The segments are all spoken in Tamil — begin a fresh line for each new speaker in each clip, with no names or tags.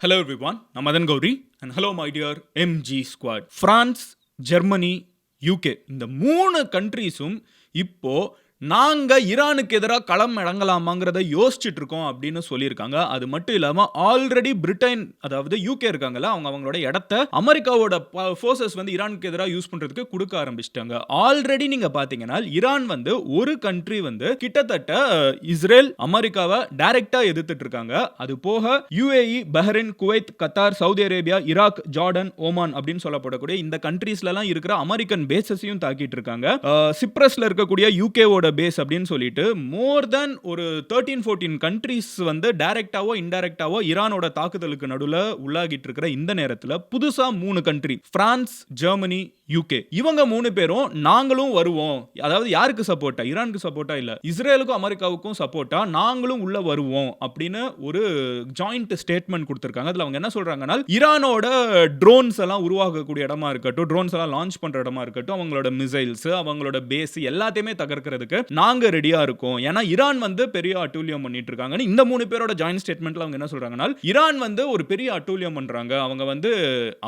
Hello everyone, I'm Madan Gauri and hello my dear MG squad. France, Germany, UK இந்த 3 கண்ட்ரீஸும் இப்போ நாங்க ஈரானுக்கு எதிராக களம் இறங்கலாமாங்கிறத யோசிச்சுட்டு இருக்கோம் அப்படின்னு சொல்லியிருக்காங்க. அது மட்டும் இல்லாம ஆல்ரெடி பிரிட்டன், அதாவது யூகே இருக்காங்கல்ல, அவங்க அவங்களோட இடத்த அமெரிக்காவோட ஃபோர்சஸ் வந்து ஈரானுக்கு எதிராக யூஸ் பண்றதுக்கு கொடுக்க ஆரம்பிச்சிட்டாங்க. ஆல்ரெடி நீங்க பாத்தீங்கன்னா ஈரான் வந்து ஒரு கண்ட்ரி வந்து கிட்டத்தட்ட இஸ்ரேல், அமெரிக்காவை டைரக்டா எதிர்த்துட்டு இருக்காங்க. அது போக UAE, Bahrain, Kuwait, Qatar, Saudi Arabia, Iraq, Jordan, Oman அப்படின்னு சொல்லப்படக்கூடிய இந்த கண்ட்ரீஸ்ல எல்லாம் இருக்கிற அமெரிக்கன் பேசஸையும் தாக்கிட்டு இருக்காங்க. சிப்ரஸ்ல இருக்கக்கூடிய யூகேவோட பேஸ் அப்படின்னு சொல்லிட்டு மோர் தென் ஒரு 13-14 கண்ட்ரீஸ் வந்து டைரக்டாவோ இன்டைரக்டாவோ ஈரானோட தாக்குதலுக்கு நடுவுல உள்ளாகிட்டு இருக்கிற இந்த நேரத்தில் புதுசா 3 கண்ட்ரி, பிரான்ஸ், ஜெர்மனி, யூகே, இவங்க 3 பேரும் நாங்களும் வருவோம், அதாவது யாருக்கு சப்போர்ட்டா, ஈரானுக்கு சப்போர்ட்டா இல்ல, இஸ்ரேலுக்கும் அமெரிக்காவுக்கும் சப்போர்ட்டா நாங்களும் உள்ள வருவோம் அப்படின்னு ஒரு ஜாயிண்ட் ஸ்டேட்மெண்ட் கொடுத்திருக்காங்க. அதுல அவங்க என்ன சொல்றாங்கன்னா, ஈரானோட ட்ரோன்ஸ் எல்லாம் உருவாக்கக்கூடிய இடமா இருக்கட்டும், ட்ரோன்ஸ் எல்லாம் லான்ச் பண்ற இடமா இருக்கட்டும், அவங்களோட மிசைல்ஸ், அவங்களோட பேஸ் எல்லாத்தையுமே தகர்க்கிறதுக்கு நாங்க ரெடியா இருக்கோம். ஏன்னா ஈரான் வந்து பெரிய அட்டூழியம் பண்ணிட்டு இருக்காங்க. இந்த 3 பேரோட ஜாயிண்ட் ஸ்டேட்மெண்ட்ல அவங்க என்ன சொல்றாங்கன்னா, ஈரான் வந்து ஒரு பெரிய அட்டூழியம் பண்றாங்க. அவங்க வந்து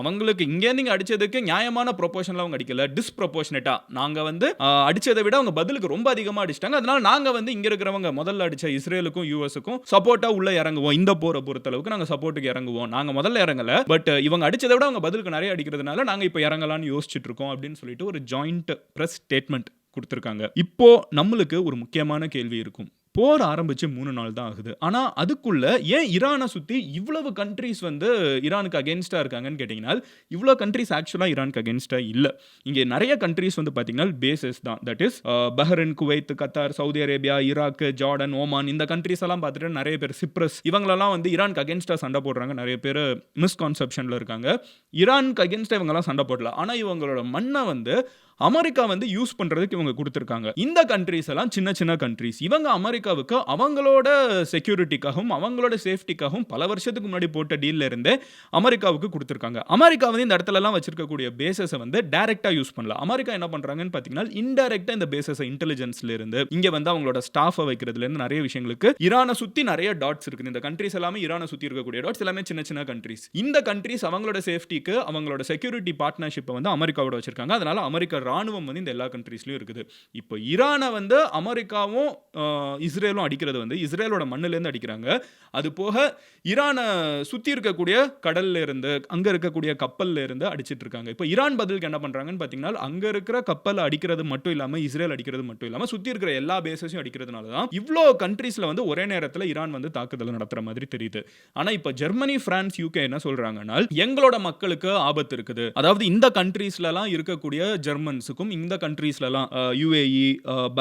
அவங்களுக்கு இங்க இருந்து அடிச்சதுக்கு நியாயமான ப்ரொபோர்ஷன்ல அவங்க அடிக்கல, டிஸ்ப்ரொபோர்ஷனேட்டா நாங்க வந்து அடிச்சதை விட அவங்க பதிலுக்கு ரொம்ப அதிகமா அடிச்சிட்டாங்க. அதனால நாங்க வந்து இங்க இருக்கிறவங்க முதல்ல அடிச்ச இஸ்ரேலுக்கும் யுஎஸ்க்கும் சப்போர்ட்டா உள்ள இறங்குவோம். இந்த போரை பொறுத்தளவுக்கு நாங்க சப்போர்ட்டுக்கு இறங்குவோம். நாங்க முதல்ல இறங்கல, பட் இவங்க அடிச்சதை விட அவங்க பதிலுக்கு நிறைய அடிக்கிறதுனால நாங்க இப்ப இறங்கலாம்னு யோசிச்சுட்டு இருக்கோம் அப்படின்னு சொல்லிட்டு ஒரு ஜாயிண்ட் பிரஸ் ஸ்டேட்மெண்ட் கொடுத்திருக்காங்க. இப்போ நம்மளுக்கு ஒரு முக்கியமான கேள்வி இருக்கும். போர் ஆரம்பிச்சு 3 நாள் தான் ஆகுது. ஆனா அதுக்குள்ள ஏன் ஈரானை சுத்தி இவ்வளவு கண்ட்ரீஸ் வந்து ஈரானுக்கு அகேன்ஸ்டா இருக்காங்கன்னு கேட்டீங்கன்னா, இவ்வளவு கண்ட்ரீஸ் ஆக்சுவலா ஈரானுக்கு அகேன்ஸ்டா இல்ல. இங்க நிறைய கண்ட்ரீஸ் வந்து பாத்தீங்கன்னா பேசஸ் தான். That is Bahrain, Kuwait, Qatar, Saudi Arabia, Iraq, Jordan, Oman, இந்த கண்ட்ரீஸ் எல்லாம் பார்த்துட்டு நிறைய பேர் சிப்ரஸ் இவங்களெல்லாம் வந்து ஈரானுக்கு அகேன்ஸ்டா சண்டை போடுறாங்க. நிறைய பேர் மிஸ்கான்செப்ஷன்ல இருக்காங்க. ஈரானுக்கு அகேன்ஸ்டா இவங்கெல்லாம் சண்டை போடல. ஆனா இவங்களோட மண்ணை வந்து அமெரிக்கா வந்து யூஸ் பண்றதுக்கு இவங்க கொடுத்திருக்காங்க. இந்த கண்ட்ரீஸ் எல்லாம் சின்ன சின்ன கண்ட்ரீஸ். இவங்க அமெரிக்காவுக்கு அவங்களோட செக்யூரிட்டிக்காகவும் அவங்களோட சேஃப்டிக்காகவும் பல வருஷத்துக்கு முன்னாடி போட்ட டீல்ல இருந்தே அமெரிக்காவுக்கு கொடுத்திருக்காங்க. அமெரிக்கா வந்து இந்த இடத்துல எல்லாம் வச்சிருக்கக்கூடிய பேசஸை வந்து டைரக்டா யூஸ் பண்ணல. அமெரிக்கா என்ன பண்றாங்கன்னு பாத்தீங்கன்னா, இன்டைரக்டா இந்த பேசஸை இன்டெலிஜென்ஸ்ல இருந்து இங்க வந்து அவங்களோட ஸ்டாஃபை வைக்கிறதுல இருந்து நிறைய விஷயங்களுக்கு ஈரானை சுத்தி நிறைய டாட்ஸ் இருக்கு. இந்த கண்ட்ரீஸ் எல்லாமே ஈரானை சுத்தி இருக்கக்கூடிய டாட்ஸ் எல்லாமே சின்ன சின்ன கண்ட்ரீஸ். இந்த கண்ட்ரீஸ் அவங்களோட சேஃப்டிக்கு அவங்களோட செக்யூரிட்டி பார்ட்னர்ஷிப்பை வந்து அமெரிக்காவோட வச்சிருக்காங்க. அதனால அமெரிக்கா ராணுவம் வந்து இந்த எல்லா கண்ட்ரீஸ்லயும் இருக்குது. இப்போ ஈரானை வந்து அமெரிக்காவும் இஸ்ரேலும் அடிக்கிறது வந்து இஸ்ரேலோட மண்ணில இருந்து அடிக்கிறாங்க. அது போக ஈரானை சுத்தி இருக்கக்கூடிய கடல்ல இருந்து, அங்க இருக்கக்கூடிய கப்பல்ல இருந்து அடிச்சிட்டு இருக்காங்க. இப்போ ஈரான் பதிலுக்கு என்ன பண்றாங்கன்னு பாத்தீங்கன்னா, அங்க இருக்கிற கப்பலை அடிக்கிறது மட்டும் இல்லாம இஸ்ரேல் அடிக்கிறது மட்டும் இல்லாம சுத்தி இருக்கிற எல்லா பேசஸையும் அடிக்கிறதுனால தான் இவ்ளோ கண்ட்ரீஸ்ல வந்து ஒரே நேரத்துல ஈரான் வந்து தாக்குதல் நடத்துற மாதிரி தெரியுது. ஆனா இப்போ ஜெர்மனி, பிரான்ஸ், யூகே என்ன சொல்றாங்கன்னா, எங்களோட மக்களுக்கு ஆபத்து இருக்குது. அதாவது இந்த கண்ட்ரீஸ்ல எல்லாம் இருக்கக்கூடிய ஜெர்மன்ஸுக்கும் இந்த கண்ட்ரீஸ்லாம் UAE,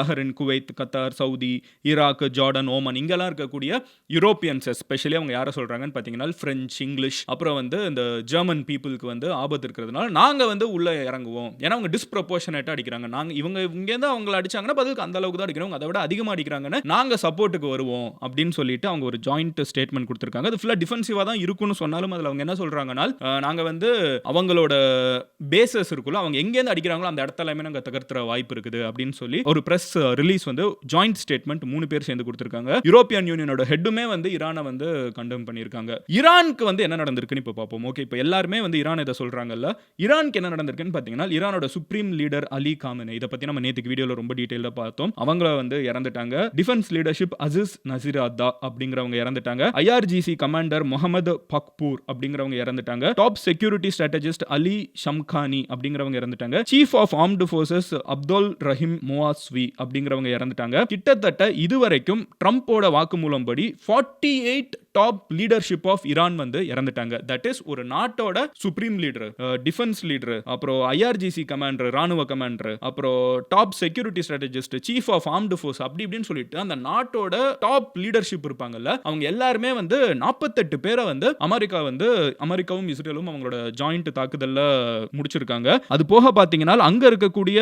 Bahrain, Kuwait, Qatar, Saudi, Iraq, Jordan, Oman இங்கெல்லாம் இருக்கக்கூடிய யூரோப்பியன்ஸ், எஸ்பெஷலி அவங்க யாரை சொல்றாங்கன்னு பாத்தீங்கன்னா பிரெஞ்சு, இங்கிலீஷ், அப்புறம் வந்து இந்த ஜெர்மன் பீப்புளுக்கு வந்து ஆபத்து இருக்கிறதுனால நாங்க வந்து உள்ள இறங்குவோம். ஏன்னா அவங்க டிஸ்ப்ரொபோர்ஷனேட்டா அடிக்கிறாங்க. நாங்க இவங்க இங்கேருந்து அவங்களை அடிச்சாங்கன்னா பதிலுக்கு அந்த அளவுக்கு தான் அடிக்கிறோம், அதை விட அதிகமாக அடிக்கிறாங்கன்னு நாங்க சப்போர்ட்டுக்கு வருவோம் அப்படின்னு சொல்லிட்டு அவங்க ஒரு ஜாயிண்ட் ஸ்டேட்மெண்ட் கொடுத்திருக்காங்க. அது ஃபுல்லா டிஃபென்சிவா தான் இருக்கும்னு சொன்னாலும் அதுல அவங்க என்ன சொல்றாங்கன்னா, நாங்க வந்து அவங்களோட பேசஸ் இருக்குல்ல, அவங்க எங்கேருந்து அடிக்கிறாங்களோ அந்த இடத்துல நாங்க தகர்த்துற வாய்ப்பு இருக்குது அப்படின்னு சொல்லி ஒரு பிரஸ் ரிலீஸ் வந்து ஜாயிண்ட் ஸ்டேட்மெண்ட் 3 பேர் சேர்ந்து கொடுத்திருக்காங்க. யூரோப்பியன் யூனியனோட ஹெட்டுமே வந்து ஈரானை வந்து கண்டெம் பண்ணியிருக்காங்க. ஈரானுக்கு வந்து என்ன நடந்திருக்குன்னு இப்போ பார்ப்போம். ஓகே, இப்போ எல்லாருமே வந்து ஈரான் இதை சொல்றாங்கல்ல, ஈரானுக்கு என்ன நடந்திருக்குன்னு பார்த்தீங்கன்னா, ஈரானோட சுப்ரீம் லீடர் அலி காமெனி, இதை பத்தி நம்ம நேற்றுக்கு வீடியோல ரொம்ப டீடைலா பார்த்தோம். அவங்க வந்து இறந்துட்டாங்க. டிஃபென்ஸ் லீடர்ஷிப் அசிஸ் நசீராதா அப்படிங்கிறவங்க இறந்துட்டாங்க. ஐஆர்ஜிசி கமாண்டர் முகமது பக்பூர் அப்படிங்கிறவங்க இறந்துட்டாங்க. Top security strategist Ali Shamkhani அப்படிங்கிறவங்க இறந்துட்டாங்க. Chief of armed forces Abdul Rahim Mousavi அப்படிங்கிறவங்க இறந்துட்டாங்க. கிட்டத்தட்ட இதுவரைக்கும் ட்ரம்போட வாக்குமூலம் படி 48 டாப் லீடர்ஷிப் ஆஃப் ஈரான் வந்து இறந்துட்டாங்க. தட் இஸ் ஒரு நாட்டோட சுப்ரீம் லீடர், டிஃபென்ஸ் லீடர், அப்புறம் ஐஆர்ஜிசி கமாண்டர், ராணுவ கமாண்டர், அப்புறம் top security strategist, chief of armed force அப்படி இப்படின்னு சொல்லிட்டு அந்த நாட்டோட டாப் லீடர்ஷிப் இருப்பாங்கல்ல, அவங்க எல்லாருமே வந்து 48 பேரை வந்து அமெரிக்காவும் இஸ்ரேலும் அவங்களோட ஜாயிண்ட் தாக்குதல்ல முடிச்சிருக்காங்க. அது போக பாத்தீங்கன்னா அங்க இருக்கக்கூடிய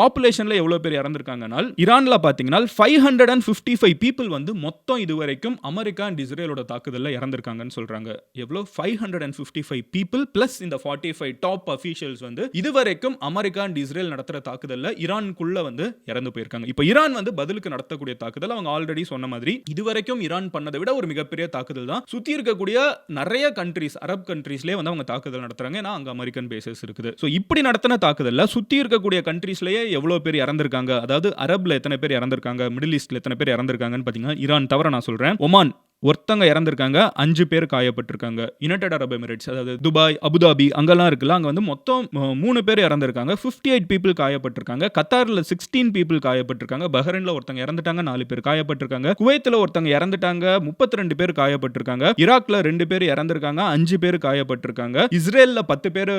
பாப்புலேஷன்ல எவ்வளவு பேர் இறந்திருக்காங்கன்னா, ஈரான்ல பாத்தீங்கன்னா 555 பீப்புள் வந்து மொத்தம் இதுவரைக்கும் அமெரிக்கா அண்ட் இஸ்ரேலோட தாக்குதல்ல இறந்திருக்காங்கன்னு சொல்றாங்க. எவ்வளோ 555 பீப்புள் பிளஸ் இந்த 45 டாப் அஃபீஷியல்ஸ் வந்து இதுவரைக்கும் அமெரிக்கா அண்ட் இஸ்ரேல் நடத்துற தாக்குதல்ல ஈரானுக்குள்ள வந்து இறந்து போயிருக்காங்க. இப்போ ஈரான் வந்து பதிலுக்கு நடத்தக்கூடிய தாக்குதல் அவங்க ஆல்ரெடி சொன்ன மாதிரி இதுவரைக்கும் ஈரான் பண்ணதை விட ஒரு மிகப்பெரிய தாக்குதல் தான். சுத்தி இருக்கக்கூடிய நிறைய கண்ட்ரீஸ் அரப் கண்ட்ரீஸ்லேயே வந்து அவங்க தாக்குதல் நடத்துறாங்க. ஏன்னா அங்க அமெரிக்கன் பேசஸ் இருக்குது. ஸோ இப்படி நடத்தின தாக்குதல்ல சுத்தி இருக்கக்கூடிய கண்ட்ரீஸ்லயே எவ்வளோ பேர் இறந்திருக்காங்க, அதாவது அரப்ல எத்தனை பேர் இறந்திருக்காங்க, மிடில் ஈஸ்ட்ல எத்தனை பேர் இறந்திருக்காங்கன்னு பார்த்தீங்கன்னா ஈரான் தவிர நான் சொல்றேன், ஒமான் ஒருத்தங்க இறந்திருக்காங்க, 5 பேர் காயப்பட்டிருக்காங்க. யுனைடெட் அரப் எமிரேட்ஸ் அதாவது துபாய், அபுதாபி அங்கெல்லாம் இருக்குல்ல, அங்க வந்து மொத்தம் 3 பேர் இறந்திருக்காங்க, 58 பீப்புள் காயப்பட்டிருக்காங்க. கத்தார்ல 16 பீப்புள் காயப்பட்டிருக்காங்க. பஹ்ரைன்ல ஒருத்தங்க இறந்துட்டாங்க, 4 பேர் காயப்பட்டிருக்காங்க. குவைத்துல ஒருத்தங்க இறந்துட்டாங்க, 32 பேர் காயப்பட்டிருக்காங்க. ஈராக்ல 2 பேர் இறந்திருக்காங்க, 5 பேர் காயப்பட்டிருக்காங்க. இஸ்ரேல்ல 10 பேர்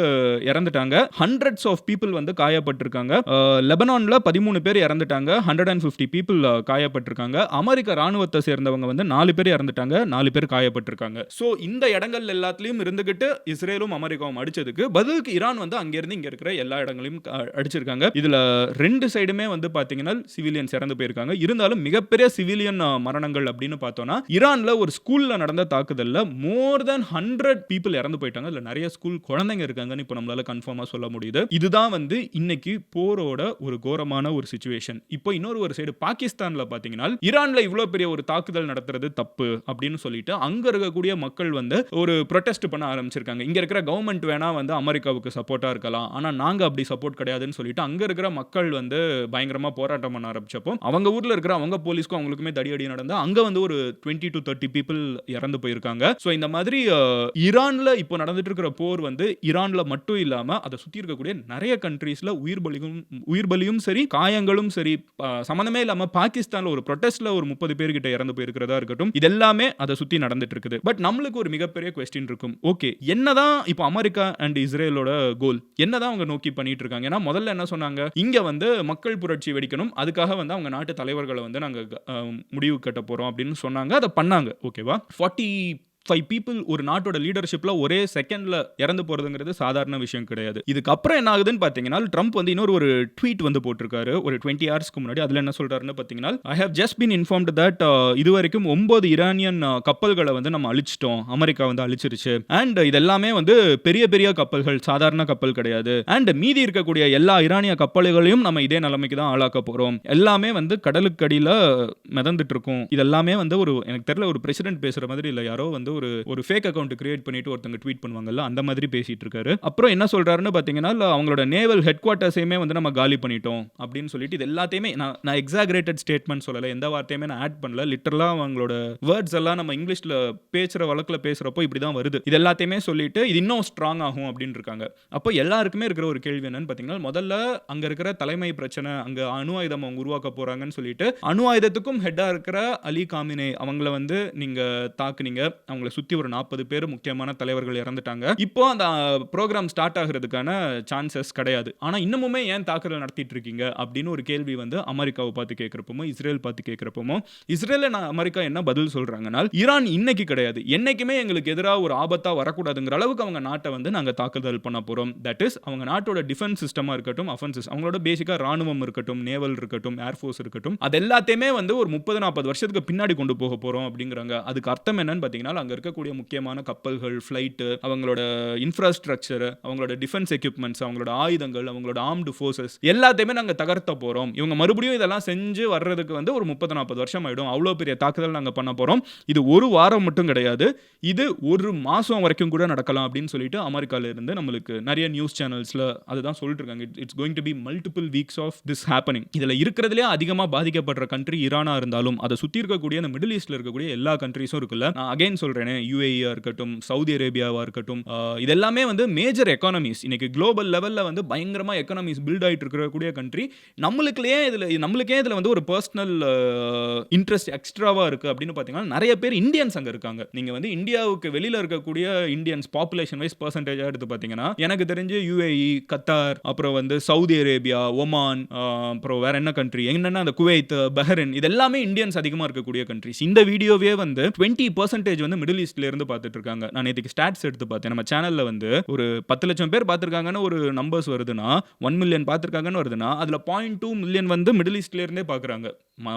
இறந்துட்டாங்க, ஹண்ட்ரட்ஸ் ஆஃப் பீப்புள் வந்து காயப்பட்டிருக்காங்க. லெபனான்ல 13 பேர் இறந்துட்டாங்க, 150 பீப்புள் காயப்பட்டிருக்காங்க. அமெரிக்க ராணுவத்தை சேர்ந்தவங்க வந்து 4 பேர் இறந்துட்டாங்க, 4 பேர் காயப்பட்டிருக்காங்க. சோ இந்த இடங்கள் எல்லாத்துலயும் இருந்துகிட்டு இஸ்ரேலும் அமெரிக்காவும் அடிச்சதுக்கு பதிலுக்கு ஈரான் வந்து அங்க இருந்து இங்க இருக்கிற எல்லா இடங்களையும் அடிச்சிருக்காங்க. இதுல 2 சைடுமே வந்து பாத்தீங்கன்னா சிவிலியன்ஸ் இறந்து போயிருக்காங்க. இருந்தாலும் மிகப்பெரிய சிவிலியன் மரணங்கள் அப்படின்னு பார்த்தோம்னா ஈரான்ல ஒரு ஸ்கூல்ல நடந்த தாக்குதல்ல மோர் தென் 100 பீப்புள் இறந்து போயிட்டாங்க. இதுல நிறைய ஸ்கூல் குழந்தைங்க இருக்காங்கன்னு இப்போ நம்மளால கன்ஃபார்மா சொல்ல முடியுது. இதுதான் வந்து இன்னைக்கு போரோட ஒரு கோரமான ஒரு சிச்சுவேஷன். இப்போ இன்னொரு சைடு பாகிஸ்தான்ல பாத்தீங்கன்னா ஈரான்ல இவ்வளவு பெரிய ஒரு தாக்குதல் நடத்துறது தப்பு அப்படின்னு சொல்லிட்டு அங்க இருக்கக்கூடிய மக்கள் வந்து ஒரு ப்ரொடெஸ்ட் பண்ண ஆரம்பிச்சிருக்காங்க. இங்க இருக்கிற கவர்மெண்ட் வேணா வந்து அமெரிக்காவுக்கு சப்போர்ட்டா இருக்கலாம், ஆனா நாங்க அப்படி சப்போர்ட் கிடையாதுன்னு சொல்லிட்டு அங்க இருக்கிற மக்கள் வந்து பயங்கரமா போராட்டம் பண்ண ஆரம்பிச்சப்போ அவங்க ஊர்ல இருக்கிற அவங்க போலீஸ்க்கும் அவங்களுக்குமே தடியடி நடந்தா அங்க வந்து ஒரு 20 to 30 பீப்புள் இறந்து போயிருக்காங்க. சோ இந்த மாதிரி ஈரான்ல இப்போ நடந்துட்டு இருக்கிற போர் வந்து ஈரான்ல மட்டும் இல்லாம அதை சுத்தி இருக்கக்கூடிய நிறைய கண்ட்ரீஸ்ல உயிர் பலியும் சரி காயங்களும் சரி சம்பந்தமே இல்லாம பாகிஸ்தான்ல ஒரு ப்ரொடெஸ்ட்ல ஒரு 30 பேர் கிட்ட இறந்து போயிருக்கிறதா இருக்கட்டும், இதெல்லாமே அதை சுத்தி நடந்துட்டு இருக்குது. பட் நம்மளுக்கு ஒரு மிகப்பெரிய क्वेश्चन இருக்கும். ஓகே, என்னதான் இப்போ அமெரிக்கா அண்ட் இஸ்ரேலோட கோல் என்னதான் அவங்க நோக்கி பண்ணிட்டு இருக்காங்க? ஏன்னா முதல்ல என்ன சொன்னாங்க, இங்க வந்து மக்கள் புரட்சி வெடிக்கணும், அதுக்காக வந்து அவங்க நாட்டு தலைவர்களை வந்து நாங்க முடிவு கட்ட போறோம் அப்படின்னு சொன்னாங்க. அதை பண்ணாங்க. ஓகேவா, 45 பீப்புள் ஒரு நாட்டோட லீடர்ஷிப்ல ஒரே செகண்ட்ல இறந்து போறதுங்கிறது சாதாரண விஷயம் கிடையாது. இதுக்கப்புறம் என்ன ஆகுதுன்னு பாத்தீங்கன்னா ட்ரம்ப் வந்து இன்னொரு ட்வீட் வந்து போட்டிருக்காரு ஒரு 20 ஹவர்ஸ்க்கு முன்னாடி. அதுல என்ன சொல்றாருன்னு பாத்தீங்கன்னா, I have just been informed that இதுவரைக்கும் 9 ஈரானியன் கப்பல்களை வந்து நம்ம அழிச்சிட்டோம், அமெரிக்கா வந்து அழிச்சிருச்சு. அண்ட் இதெல்லாமே வந்து பெரிய பெரிய கப்பல்கள், சாதாரண கப்பல் கிடையாது. அண்ட் மீதி இருக்கக்கூடிய எல்லா ஈரானிய கப்பல்களையும் நம்ம இதே நிலைமைக்கு தான் ஆளாக்க போறோம். எல்லாமே வந்து கடலுக்கு அடியில மிதந்துட்டு இருக்கும். இதெல்லாமே வந்து ஒரு எனக்கு தெரியல ஒரு பிரசிடென்ட் பேசுற மாதிரி இல்ல, யாரோ வந்து ஒரு ஃபேக் அக்கவுண்ட் கிரியேட் பண்ணிட்டு ஒருத்தங்க ட்வீட் பண்ணுவாங்கல்ல, அந்த மாதிரி பேசிட்டு இருக்காரு. அப்புறம் என்ன சொல்றாருன்னு பாத்தீங்கன்னா, அவங்களோட நேவல் ஹெட் குவார்ட்டர்ஸையுமே வந்து நம்ம காலி பண்ணிட்டோம் அப்படின்னு சொல்லிட்டு இது எல்லாத்தையுமே நான் எக்ஸாகரேட்டட் ஸ்டேட்மெண்ட் சொல்லல, எந்த வார்த்தையுமே நான் ஆட் பண்ணல. லிட்டரலா அவங்களோட வேர்ட்ஸ் எல்லாம் நம்ம இங்கிலீஷ்ல பேசுற வழக்குல பேசுறப்போ இப்படிதான் வருது. இது எல்லாத்தையுமே சொல்லிட்டு இது இன்னும் ஸ்ட்ராங் ஆகும் அப்படின்னு இருக்காங்க. அப்போ எல்லாருக்குமே இருக்கிற ஒரு கேள்வி என்னன்னு பாத்தீங்கன்னா, முதல்ல அங்க இருக்கிற தலைமை பிரச்சனை, அங்க அணு ஆயுதம் அவங்க உருவாக்க போறாங்கன்னு சொல்லிட்டு அணு ஆயுதத்துக்கும் ஹெட்டா இருக்கிற அலி காமினே அவங்கள வந்து நீங்க தாக்குனீங்க. அவங்க சுத்தி ஒரு 40 பேர் முக்கியமான தலைவர்கள் இறந்துட்டாங்க. இப்போ அந்த ப்ரோக்ராம் ஸ்டார்ட் ஆகிறதுக்கான சான்சஸ் கிடையாது. ஆனா இன்னமுமே ஏன் தாக்குதல் நடத்திட்டு இருக்கீங்க அப்படின்னு ஒரு கேள்வி வந்து அமெரிக்காவை பார்த்து கேட்கிறப்போ, இஸ்ரேல் பார்த்து கேட்கிறப்போ, இஸ்ரேல் அமெரிக்கா என்ன பதில் சொல்றாங்கன்னா, ஈரான் இன்னைக்கு கிடையாது, என்னைக்குமே எங்களுக்கு எதிராக ஒரு ஆபத்தா வரக்கூடாதுங்கிற அளவுக்கு அவங்க நாட்டை வந்து நாங்க தாக்குதல் பண்ண போறோம். தட் இஸ் அவங்க நாட்டோட டிஃபென்ஸ் சிஸ்டமா இருக்கட்டும், அஃபென்சஸ் அவங்களோட பேசிக்கா ராணுவம் இருக்கட்டும், நேவல் இருக்கட்டும், ஏர்ஃபோர்ஸ் இருக்கட்டும், அது எல்லாத்தையுமே வந்து ஒரு 30-40 வருஷத்துக்கு பின்னாடி கொண்டு போக போறோம் அப்படிங்கிறாங்க. அதுக்கு அர்த்தம் என்னன்னு பாத்தீங்கன்னா, அங்க இருக்கக்கூடிய முக்கியமான கப்பல்கள், ஃப்ளைட், அவங்களோட இன்ஃப்ராஸ்ட்ரக்சர், அவங்களோட டிஃபென்ஸ் எக்யூப்மெண்ட்ஸ், அவங்களோட ஆயுதங்கள், அவங்களோட ஆர்ம்டு ஃபோர்சஸ் எல்லாத்தையுமே நாங்க தகர்த்த போறோம். இவங்க மறுபடியும் இதெல்லாம் செஞ்சு வர்றதுக்கு வந்து ஒரு 30-40 வருஷம் ஆயிடும். அவ்வளவு பெரிய தாக்குதல் நாங்க பண்ண போறோம். இது ஒரு வாரம் மட்டும் கிடையாது, இது ஒரு மாசம் வரைக்கும் கூட நடக்கலாம் அப்படின்னு சொல்லிட்டு அமெரிக்கால இருந்து நம்மளுக்கு நிறைய நியூஸ் சேனல்ஸ்ல அதுதான் சொல்லிட்டு இருக்காங்க. It's going to be multiple weeks of this happening. இதுல இருக்கிறதுலே அதிகமா பாதிக்கப்படுற கண்ட்ரி ஈரானா இருந்தாலும் அதை சுத்தி இருக்கக்கூடிய அந்த மிடில் ஈஸ்ட்ல இருக்கக்கூடிய எல்லா கண்ட்ரீஸும் இருக்குல்ல, நான் அகைன் சொல்றேன், யுஏஇயா இருக்கட்டும், சவுதி அரேபியாவா இருக்கட்டும், இதெல்லாமே வந்து மேஜர் எக்கானமிஸ். இன்னைக்கு குளோபல் லெவல்ல வந்து பயங்கரமா எக்கானமிஸ் பில்ட் ஆயிட்டு இருக்கக்கூடிய கண்ட்ரி. நம்மளுக்கே இதுல வந்து ஒரு பர்சனல் இன்ட்ரெஸ்ட் எக்ஸ்ட்ராவா இருக்கு அப்படின்னு பாத்தீங்கன்னா, நிறைய பேர் இந்தியன்ஸ் அங்க இருக்காங்க. நீங்க வந்து இந்தியாவுக்கு வெளியில இருக்கக்கூடிய இந்தியன்ஸ் பாப்புலேஷன் வைஸ் பெர்சன்டேஜா எடுத்து பாத்தீங்கன்னா, எனக்கு தெரிஞ்சு யுஏஇ, கத்தார், அப்புறம் வந்து சவுதி அரேபியா, ஒமான், அப்புறம் வேற என்ன கண்ட்ரி என்னன்னா அந்த குவைத், பஹ்ரைன், இது எல்லாமே இந்தியன்ஸ் அதிகமா இருக்கக்கூடிய கண்ட்ரிஸ். இந்த வீடியோவே வந்து 20% வந்து மிடில் ஈஸ்ட்ல இருந்து பார்த்துட்டு இருக்காங்க. நான் நேற்றுக்கு ஸ்டாட்ஸ் எடுத்து பார்த்தேன். நம்ம சேனல்ல வந்து ஒரு 10 லட்சம் பேர் பார்த்துருக்காங்கன்னு ஒரு நம்பர்ஸ் வருதுன்னா, 1 மில்லியன் பார்த்துருக்காங்கன்னு வருதுன்னா, அதில் 0.2 மில்லியன் வந்து மிடில் ஈஸ்ட்ல இருந்தே பார்க்குறாங்க.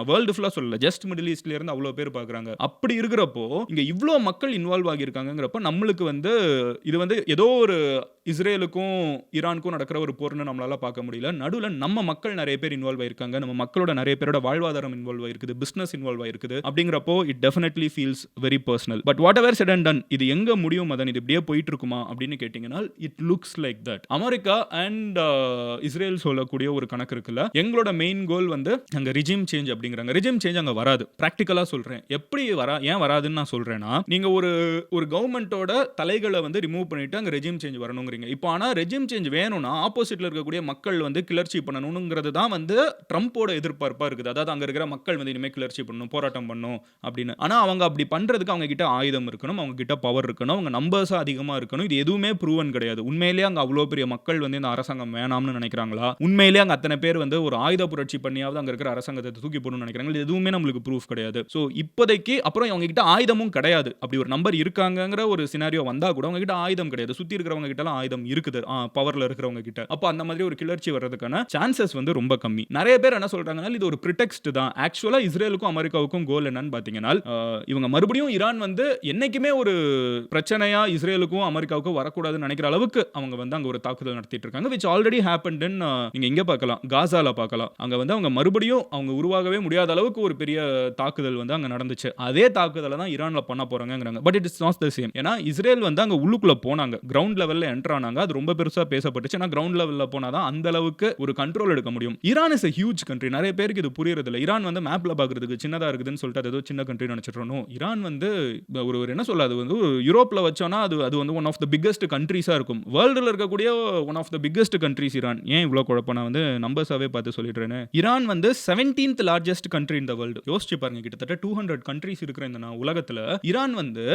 வேர்ல்டு ஃபுல்லாக சொல்லல, ஜஸ்ட் மிடில் ஈஸ்ட்ல இருந்து அவ்வளோ பேர் பார்க்குறாங்க. அப்படி இருக்கிறப்போ இங்கே இவ்வளோ மக்கள் இன்வால்வ் ஆகியிருக்காங்கிறப்ப நம்மளுக்கு வந்து இது வந்து ஏதோ ஒரு இஸ்ரேலுக்கும் ஈரானுக்கும் நடக்கிற ஒரு போர்னு நம்மளால பார்க்க முடியல. நடுவில் நம்ம மக்கள் நிறைய பேர் இன்வால்வ் ஆயிருக்காங்க. நம்ம மக்களோட நிறைய பேரோட வாழ்வாதாரம் இன்வால்வ் ஆயிருக்குது, பிசினஸ் இன்வால்வ் ஆயிருக்குது. அப்படிங்கிறப்போ it definitely feels very personal. But what ever said and ton, இது எங்க முடியும் மதன், இது இப்படியே போயிட்டு இருக்குமா அப்படின்னு கேட்டீங்கன்னா, it looks like that. America and Israel சொல்லக்கூடிய ஒரு கணக்கு இருக்குல்ல, எங்களோட மெயின் கோல் வந்து அங்க ரிஜிம் சேஞ்ச் அப்படிங்கிறாங்க. ரிஜிம் சேஞ்ச் அங்க வராது. பிராக்டிகலா சொல்றேன். எப்படி ஏன் வராதுன்னு நான் சொல்றேன்னா, நீங்க ஒரு கவர்மெண்டோட தலைகளை வந்து ரிமூவ் பண்ணிட்டு அங்க ரெஜிம் சேஞ்ச் வரணுங்கிறீங்க. இப்போ ஆனா ரெஜிம் சேஞ்ச் வேணும்னா ஆப்போசிட்ல இருக்கக்கூடிய மக்கள் வந்து கிளர்ச்சி பண்ணணும்ங்கிறது தான் வந்து ட்ரம்போட எதிர்பார்ப்பா இருக்குது. அதாவது அங்க இருக்கிற மக்கள் வந்து இனிமே கிளர்ச்சி பண்ணணும், போராட்டம் பண்ணணும் அப்படின்னு. ஆனா அவங்க அப்படி பண்றதுக்கு அவங்க கிட்ட ஆயுதம் இருக்கணும், அவங்க கிட்ட பவர் இருக்கணும், அவங்க நம்பர்ஸ் அதிகமா இருக்கணும். இது எதுவுமே ப்ரூவன் கிடையாது. உண்மையிலேயே அங்க அவ்வளோ பெரிய மக்கள் வந்து இந்த அரசாங்கம் வேணாம்னு நினைக்கிறாங்களா, உண்மையிலேயே அங்க அத்தனை பேர் வந்து ஒரு ஆயுத புரட்சி பண்ணியாவது அங்க இருக்கிற அரசாங்கத்தை தூக்கி போடணும்னு நினைக்கிறாங்க. இது எதுவுமே நம்மளுக்கு ப்ரூஃப் கிடையாது. ஸோ இப்போதைக்கு அப்புறம் அவங்க கிட்ட ஆயுதமும் கிடையாது. அப்படி ஒரு நம்பர் இருக்காங்கிற ஒரு சினாரியோ வந்தா கூட அவங்க கிட்ட ஆயுதம் கிடையாது. சுத்தி இருக்கிறவங்க கிட்ட ஆயுதம் இருக்குது, பவர்ல இருக்கிறவங்க கிட்ட. அப்போ அந்த மாதிரி ஒரு கிளர்ச்சி வர்றதுக்கான சான்சஸ் வந்து ரொம்ப கம்மி. நிறைய பேர் என்ன சொல்றாங்கன்னா, இது ஒரு பிரிடெக்ஸ்ட் தான். ஆக்சுவலா இஸ்ரேலுக்கும் அமெரிக்காவுக்கும் கோல் என்னன்னு பாத்தீங்கன்னா, இவங்க மறுபடியும் ஈரான் வந்து என்னைக்குமே ஒரு பிரச்சனையா இஸ்ரேலுக்கும் அமெரிக்காவுக்கும் வரக்கூடாதுன்னு நினைக்கிற அளவுக்கு அவங்க வந்து அங்க ஒரு தாக்குதல் நடத்திட்டு இருக்காங்க. which already happened in நீங்க இங்க பார்க்கலாம், காசால பார்க்கலாம். அங்க வந்து அவங்க மறுபடியும் அவங்க உருவாகவே முடியாத அளவுக்கு ஒரு பெரிய தாக்குதல் வந்து அங்க நடந்துச்சு. அதே தாக்குதலை தான் ஈரான்ல பண்ண போறாங்கங்கறாங்க. But it is not the same. ஏன்னா இஸ்ரேல் வந்து அங்க உள்ளுக்குள்ள போனாங்க, கிரவுண்ட் லெவல்ல என்டர் ஆனாங்க. அது ரொம்ப பெருசா பேசப்பட்டுச்சு. ஏன்னா கிரவுண்ட் லெவல்ல போனா தான் அந்த அளவுக்கு ஒரு கண்ட்ரோல் எடுக்க முடியும். Iran is a huge country. நிறைய பேருக்கு இது புரியறது இல்ல. ஈரான் வந்து மேப்ல பார்க்கிறதுக்கு சின்னதா இருக்குதுன்னு சொல்லிட்டு அது ஏதோ சின்ன கண்ட்ரி நினைச்சிட்டோம். ஈரான் வந்து ஒரு என்ன சொல்ல, அது வந்து யூரோப்ல வச்சோம்னா அது வந்து ஒன் ஆஃப் தி பிக்கெஸ்ட் கண்ட்ரீஸா இருக்கும். வேர்ல்டுல இருக்கக்கூடிய one of the biggest countries Iran. ஏன் இவ்வளவு குழப்பம், நான் வந்து நம்பர்ஸாவே பார்த்து சொல்லிடுறேன். ஈரான் வந்து 17th largest country in the world. யோசிச்சு பாருங்க, கிட்டத்தட்ட 200 கண்ட்ரீஸ் இருக்கிற இந்த உலகத்துல ஈரான் வந்து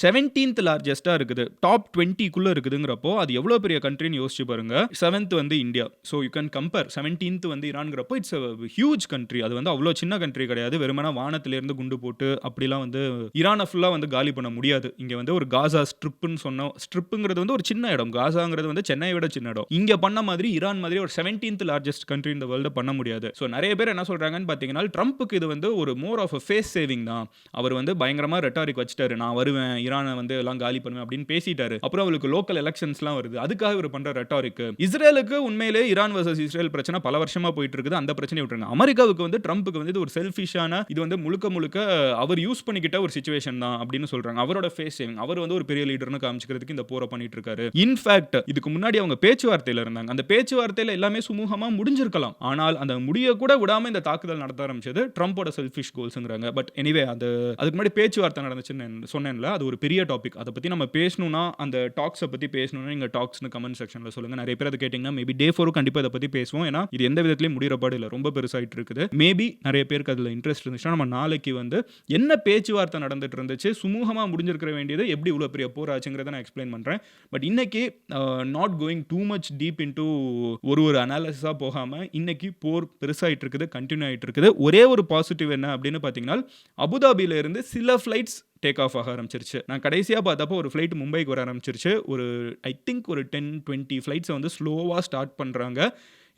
17th லார்ஜஸ்டா இருக்குது. டாப் 20 குள்ள இருக்குதுங்கிறப்போ அது எவ்வளவு பெரிய கண்ட்ரின்னு யோசிச்சு பாருங்க. 7th வந்து India. So you can compare. 17th வந்து ஈரான்ங்கிறப்போ இட்ஸ் ஹியூஜ் கண்ட்ரி. அது வந்து அவ்வளோ சின்ன கண்ட்ரி கிடையாது. வெறுமனா வானத்திலிருந்து குண்டு போட்டு அப்படிலாம் வந்து ஈரானை ஃபுல்லா வந்து காலி பண்ண முடியாது. இங்க வந்து ஒரு காசா ஸ்ட்ரிப்னு சொன்னோம். ஸ்ட்ரிப்புங்கிறது வந்து ஒரு சின்ன இடம். காசாங்கிறது வந்து சென்னையை விட சின்ன இடம். இங்க பண்ண மாதிரி ஈரான் மாதிரி ஒரு 17th லார்ஜஸ்ட் கண்ட்ரி இந்த வேர்ல்டு பண்ண முடியாது. ஸோ நிறைய பேர் என்ன சொல்றாங்கன்னு பார்த்தீங்கன்னா, ட்ரம்ப்புக்கு இது வந்து ஒரு மோர் ஆஃப் ஃபேஸ் சேவிங் தான். அவர் வந்து பயங்கரமா ரெட்டாரிக் வச்சுட்டாரு. நான் வருவேன், ஈரானை வந்து எல்லாம் காலி பண்ணுவேன் அப்படின்னு பேசிட்டாரு. அப்புறம் அவருக்கு லோக்கல் எலெக்ஷன்ஸ்லாம் வருது. அதுக்காக இவர் பண்ற ரெட்டாரிக். இஸ்ரேலுக்கு உண்மையிலே ஈரான் வர்சஸ் இஸ்ரேல் பிரச்சனை பல வருஷமா போயிட்டு இருக்குது. அந்த பிரச்சனையை விட்டுருங்க. அமெரிக்காவுக்கு வந்து ட்ரம்ப்புக்கு வந்து இது ஒரு செல்ஃபிஷான, இது வந்து முழுக்க அவர் யூஸ் பண்ணிக்கிட்ட ஒரு சிச்சுவேஷன் தான் அப்படின்னு சொல்றாங்க. அவரோட ஃபேஸ் சேவிங். அவர் வந்து ஒரு பெரிய லீடர்னு காமிச்சிக்கிறதுக்கு இந்த போரை பண்ணிட்டு இருக்காரு. இன்ஃபேக்ட் இதுக்கு முன்னாடி அவங்க பேச்சுவார்த்தையில இருந்தாங்க. அந்த பேச்சுவார்த்தையில எல்லாமே சுமூகமா முடிஞ்சிருக்கலாம். ஆனால் அந்த முடிய கூட விடாம இந்த தாக்குதல் நடத்த ஆரம்பிச்சது ட்ரம்போட செல்ஃபிஷ் கோல்ஸ்ங்கறாங்க. பட் எனிவே அதுக்கு முன்னாடி பேச்சுவார்த்தை நடந்துச்சுன்னு சொன்னேன்ல, அது ஒரு பெரிய டாபிக். அதை பத்தி நம்ம பேசணும்னா, அந்த டாக்ஸை பத்தி பேசணும்னா நீங்க டாக்ஸ்னு கமெண்ட் செக்ஷன்ல சொல்லுங்க. நிறைய பேர் அதை கேட்டீங்கன்னா மேபி டே 4 கண்டிப்பா இதை பத்தி பேசுவோம். ஏன்னா இது எந்த விதத்திலயும் முடியறபாடு இல்லை, ரொம்ப பெருசாயிட்டு இருக்குது. மேபி நிறைய பேருக்கு அதுல இன்ட்ரெஸ்ட் இருந்துச்சுன்னா நம்ம நாளைக்கு வந்து என்ன பேச்சுவார்த்தை நடந்துட்டு இருந்துச்சு, சுமூகமா முடிஞ்சிருக்க வேண்டியது எப்படி இவ்வளவு பெரிய போர் ஆச்சுங்கிறத நான் எக்ஸ்பிளைன் பண்றேன். பட் இன்னைக்கு not going too much deep into ஒரு அனாலிசிஸா போகாம இன்னைக்கு போர் பெருசாயிட்டு இருக்குது, கண்டினியூ ஆயிட்டு இருக்குது. ஒரே ஒரு பாசிட்டிவ் என்ன அப்படின்னு பாத்தீங்கன்னா, அபுதாபியில இருந்து சில ஃபிளைட்ஸ் டேக் ஆஃப் ஆக ஆரம்பிச்சிருச்சு. நான் கடைசியாக பார்த்தப்போ ஒரு ஃப்ளைட் மும்பைக்கு வர ஆரம்பிச்சிருச்சு. ஐ திங்க் ஒரு 10-20 ஃப்ளைட்ஸை வந்து ஸ்லோவாக ஸ்டார்ட் பண்ணுறாங்க.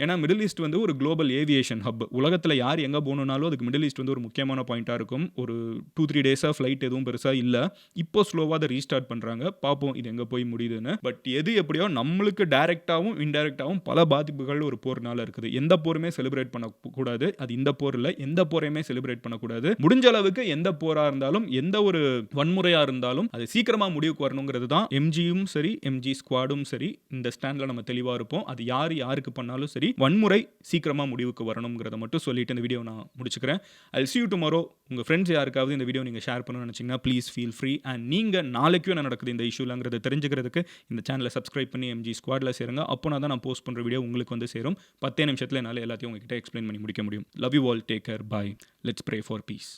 ஏன்னா மிடில் ஈஸ்ட் வந்து ஒரு குளோபல் ஏவியேஷன் ஹப். உலகத்தில் யார் எங்கே போகணுன்னாலும் அதுக்கு மிடில் ஈஸ்ட் வந்து ஒரு முக்கியமான பாயிண்ட்டாக இருக்கும். ஒரு 2-3 டேஸாக ஃப்ளைட் எதுவும் பெருசாக இல்லை. இப்போ ஸ்லோவாக அதை ரீஸ்டார்ட் பண்ணுறாங்க. பார்ப்போம் இது எங்கே போய் முடியுதுன்னு. பட் எது எப்படியோ நம்மளுக்கு டைரெக்டாகவும் இன்டைரக்டாகவும் பல பாதிப்புகள் ஒரு போர்னால இருக்குது. எந்த போருமே செலிப்ரேட் பண்ணக்கூடாது. அது இந்த போர் இல்லை, எந்த போரையுமே செலிப்ரேட் பண்ணக்கூடாது. முடிஞ்ச அளவுக்கு எந்த போராக இருந்தாலும், எந்த ஒரு வன்முறையாக இருந்தாலும் அது சீக்கிரமாக முடிவுக்கு வரணுங்கிறது தான் எம்ஜியும் சரி, எம்ஜி ஸ்குவாடும் சரி, இந்த ஸ்டாண்டில் நம்ம தெளிவாக இருப்போம். அது யாருக்கு பண்ணாலும் சரி, வன்முறை சீக்கிரமா முடிவுக்கு வரணும்ங்கறத மட்டும் சொல்லிட்டு இந்த வீடியோ நான் முடிச்சுக்கிறேன். I'll see you tomorrow. உங்க ஃப்ரெண்ட்ஸ் யாருக்காவது இந்த வீடியோ நீங்க ஷேர் பண்ணணும்னு நினைச்சீங்கன்னா ப்ளீஸ் ஃபீல் ஃப்ரீ. அண்ட் நீங்க நாளைக்கு என்ன நடக்குது இந்த இஷ்யூலங்கிறத தெரிஞ்சுக்கிறதுக்கு இந்த சேனலை சப்ஸ்கிரைப் பண்ணி எம்ஜி ஸ்குவாட்ல சேருங்க. அப்போனா தான் நான் போஸ்ட் பண்ற வீடியோ உங்களுக்கு வந்து சேரும். 10 நிமிஷத்துல என்னால எல்லாத்தையும் உங்ககிட்ட எக்ஸ்பிளைன் பண்ணி முடிக்க முடியும். Love you all, take care, bye. Let's pray for piece.